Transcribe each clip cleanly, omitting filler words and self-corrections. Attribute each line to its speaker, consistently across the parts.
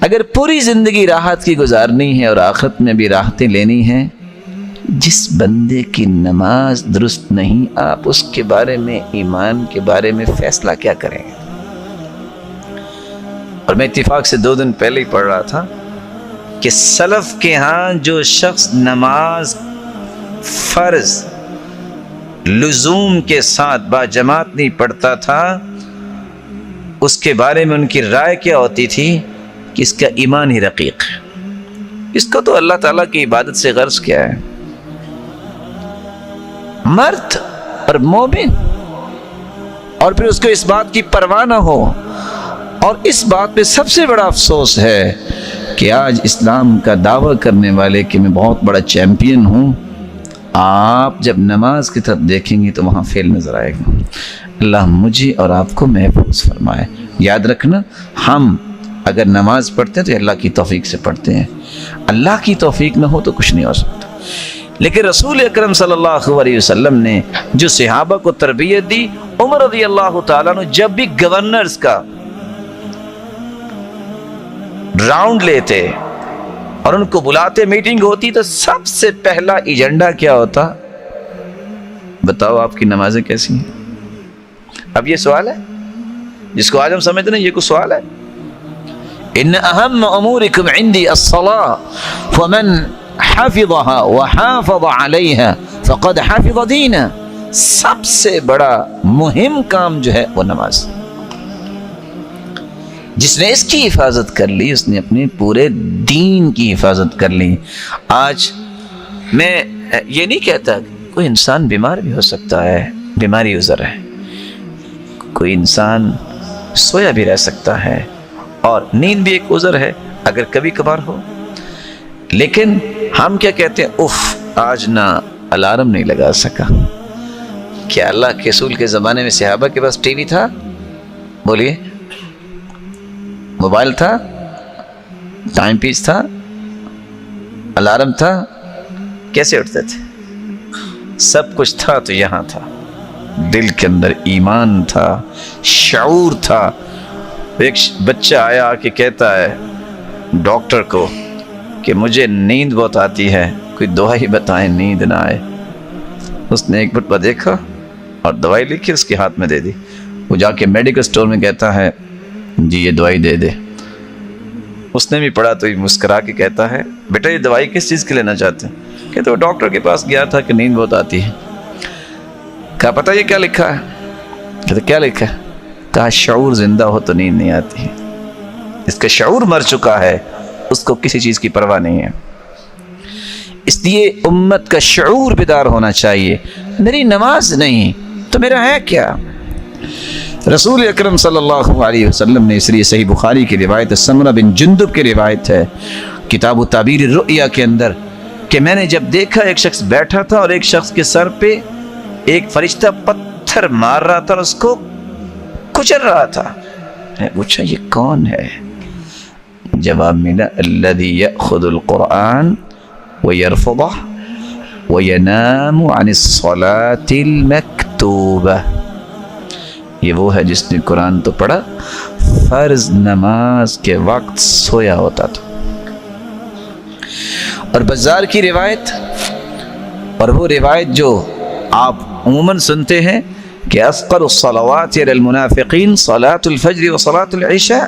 Speaker 1: اگر پوری زندگی راحت کی گزارنی ہے اور آخرت میں بھی راحتیں لینی ہیں، جس بندے کی نماز درست نہیں، آپ اس کے بارے میں، ایمان کے بارے میں فیصلہ کیا کریں گے؟ اور میں اتفاق سے 2 دن پہلے ہی پڑھ رہا تھا کہ سلف کے ہاں جو شخص نماز فرض لزوم کے ساتھ با جماعت نہیں پڑھتا تھا، اس کے بارے میں ان کی رائے کیا ہوتی تھی کہ اس کا ایمان ہی رقیق ہے، اس کو تو اللہ تعالیٰ کی عبادت سے غرض کیا ہے۔ مرد اور مومن، اور پھر اس کو اس بات کی پرواہ نہ ہو۔ اور اس بات پہ سب سے بڑا افسوس ہے کہ آج اسلام کا دعویٰ کرنے والے کہ میں بہت بڑا چیمپئن ہوں، آپ جب نماز کی طرف دیکھیں گے تو وہاں فیل نظر آئے گا۔ اللہ مجھے اور آپ کو محفوظ فرمائے۔ یاد رکھنا، ہم اگر نماز پڑھتے ہیں تو اللہ کی توفیق سے پڑھتے ہیں، اللہ کی توفیق نہ ہو تو کچھ نہیں ہو سکتا۔ لیکن رسول اکرم صلی اللہ علیہ وسلم نے جو صحابہ کو تربیت دی، عمر رضی اللہ تعالیٰ عنہ جب بھی گورنرز کا راؤنڈ لیتے اور ان کو بلاتے، میٹنگ ہوتی، تو سب سے پہلا ایجنڈا کیا ہوتا؟ بتاؤ آپ کی نمازیں کیسی ہیں؟ اب یہ سوال ہے جس کو آج ہم سمجھتے ہیں، یہ کوئی سوال ہے؟ ان اہم امورکم عندی الصلاۃ فمن حفظها وحافظ عليها فقد حفظ دینہ۔ سب سے بڑا مہم کام جو ہے وہ نماز، جس نے اس کی حفاظت کر لی اس نے اپنے پورے دین کی حفاظت کر لی۔ آج میں یہ نہیں کہتا کہ کوئی انسان بیمار بھی ہو سکتا ہے، بیماری عذر ہے، کوئی انسان سویا بھی رہ سکتا ہے، اور نیند بھی ایک عذر ہے اگر کبھی کبھار ہو۔ لیکن ہم کیا کہتے ہیں؟ اف آج نہ الارم نہیں لگا سکا۔ کیا اللہ کے رسول کے زمانے میں صحابہ کے پاس ٹی وی تھا؟ بولیے، موبائل تھا، ٹائم پیس تھا، الارم تھا؟ کیسے اٹھتے تھے؟ سب کچھ تھا تو یہاں تھا، دل کے اندر ایمان تھا، شعور تھا۔ ایک بچہ آیا آ کے کہتا ہے ڈاکٹر کو کہ مجھے نیند بہت آتی ہے، کوئی دوائی بتائیں نیند نہ آئے۔ اس نے ایک مرتبہ دیکھا اور دوائی لکھی اس کے ہاتھ میں دے دی۔ وہ جا کے میڈیکل سٹور میں کہتا ہے جی یہ دوائی دے دے۔ اس نے بھی پڑھا تو یہ مسکرا کے کہتا ہے بیٹا یہ دوائی کس چیز کے لینا چاہتے ہیں؟ کہتے وہ ڈاکٹر کے پاس گیا تھا کہ نیند بہت آتی ہے۔ کہا پتہ یہ کیا لکھا ہے؟ کہتے کیا لکھا ہے؟ کہا شعور زندہ ہو تو نیند نہیں آتی ہے۔ اس کا شعور مر چکا ہے، اس کو کسی چیز کی پرواہ نہیں ہے۔ اس لیے امت کا شعور بیدار ہونا چاہیے۔ میری نماز نہیں تو میرا ہے کیا؟ رسول اکرم صلی اللہ علیہ وسلم نے، اس لیے صحیح بخاری کی روایت، سمرہ بن جندب کی روایت ہے کتاب تعبیر الرؤیا کے اندر، کہ میں نے جب دیکھا ایک شخص بیٹھا تھا اور ایک شخص کے سر پہ ایک فرشتہ پتھر مار رہا تھا اور اس کو کچل رہا تھا۔ میں پوچھا یہ کون ہے؟ جواب ملا الذی یأخذ القرآن ویرفضہ وینام عن الصلاة المکتوبہ۔ یہ وہ ہے جس نے قرآن تو پڑھا، فرض نماز کے وقت سویا ہوتا تھا۔ اور بزار کی روایت، اور وہ روایت جو آپ عموماً سنتے ہیں کہ اثقل الصلوات علی المنافقین صلاۃ الفجر و صلاۃ العشاء،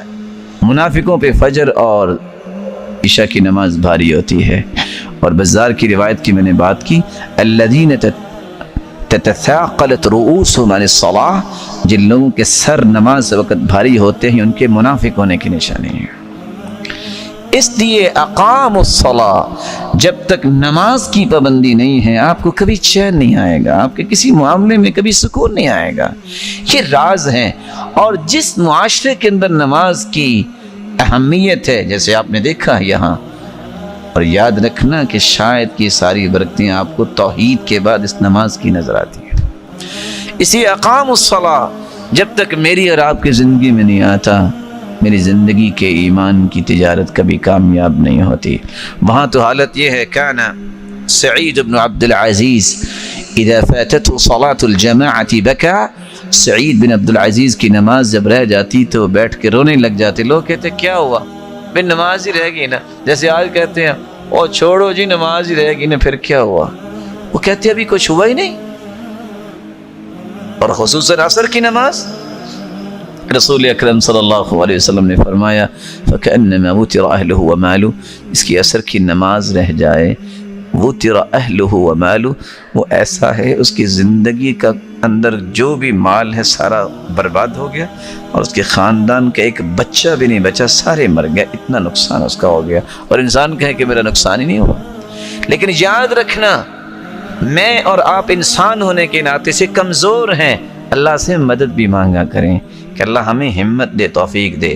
Speaker 1: منافقوں پہ فجر اور عشاء کی نماز بھاری ہوتی ہے۔ اور بزار کی روایت کی میں نے بات کی، الذین تتثاقلت رؤوسهم عن الصلاة، جن لوگوں کے سر نماز وقت بھاری ہوتے ہیں ان کے منافق ہونے کی نشانی ہے۔ اس لیے اقام الصلاة، جب تک نماز کی پابندی نہیں ہے آپ کو کبھی چین نہیں آئے گا، آپ کے کسی معاملے میں کبھی سکون نہیں آئے گا۔ یہ راز ہیں۔ اور جس معاشرے کے اندر نماز کی اہمیت ہے، جیسے آپ نے دیکھا یہاں، اور یاد رکھنا کہ شاید کی ساری برکتیں آپ کو توحید کے بعد اس نماز کی نظر آتی ہیں۔ اسی اقام الصلاة جب تک میری اور آپ کی زندگی میں نہیں آتا، میری زندگی کے ایمان کی تجارت کبھی کامیاب نہیں ہوتی۔ وہاں تو حالت یہ ہے، کان سعید بن عبد العزیز اذا فاتته صلاة الجماعة بكى، سعید بن عبد العزیز کی نماز جب رہ جاتی تو بیٹھ کے رونے لگ جاتے۔ لوگ کہتے کیا ہوا؟ بے نماز ہی رہ گئی نا، جیسے آج کہتے ہیں او چھوڑو جی نماز ہی رہ گئی نا، پھر کیا ہوا؟ وہ کہتے ابھی کچھ ہوا ہی نہیں۔ اور خصوصاً عصر کی نماز، رسول اکرم صلی اللہ علیہ وسلم نے فرمایا فَكَأَنَّمَا وُتِرَ أَهْلُهُ وَمَالُهُ، اس کی عصر کی نماز رہ جائے، وُتِرَ أَهْلُهُ وَمَالُهُ، وہ ایسا ہے اس کی زندگی کا اندر جو بھی مال ہے سارا برباد ہو گیا، اور اس کے خاندان کا ایک بچہ بھی نہیں بچا، سارے مر گئے، اتنا نقصان اس کا ہو گیا۔ اور انسان کہے کہ میرا نقصان ہی نہیں ہوا، لیکن یاد رکھنا میں اور آپ انسان ہونے کے ناطے سے کمزور ہیں، اللہ سے مدد بھی مانگا کریں کہ اللہ ہمیں ہمت دے، توفیق دے۔